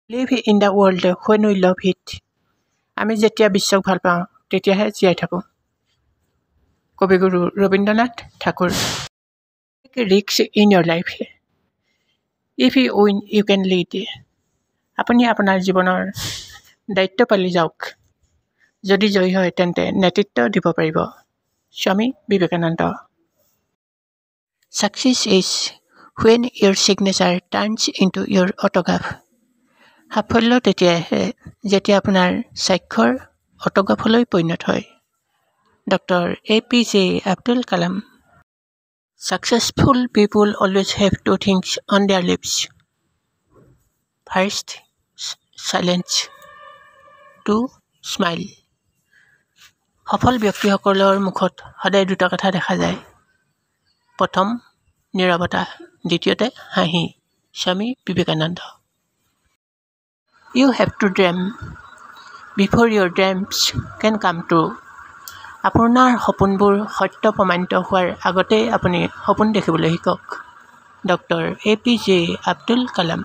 Live in the world when we love it. আমি যেতিয়া বিশ্বক ভাল পাওঁ তেতিয়াহে জীয়াই থাকোঁ। কবিগুৰু Rabindranath Thakur. Risk in your life. If you win you can lead. আপুনি আপোনাৰ জীৱনৰ দায়িত্ব পালি যাওক। যদি জয়ী হয় তেন্তে নেতৃত্ব দিব পাৰিব। Swami Vivekananda. Success is when your signature turns into your autograph. সাফল্য তেতিয়াই আহে যেতিয়া আপোনাৰ স্বাক্ষৰ অট'গ্ৰাফলৈ পৰিণত হয়। Doctor APJ Abdul Kalam. Successful people always have two things on their lips. First, silence. Two, smile. সফল ব্যক্তিসকলৰ মুখত সদায় দুটা কথা দেখা যায়। প্ৰথম, নীৰৱতা। দ্বিতীয়তে, হাঁহি। Swami Vivekananda. You have to dream before your dreams can come true. আপোনাৰ সপোনবোৰ সত্য প্ৰমাণিত হোৱাৰ আগতেই আপুনি সপোন দেখিবলৈ শিকক। Doctor APJ Abdul Kalam.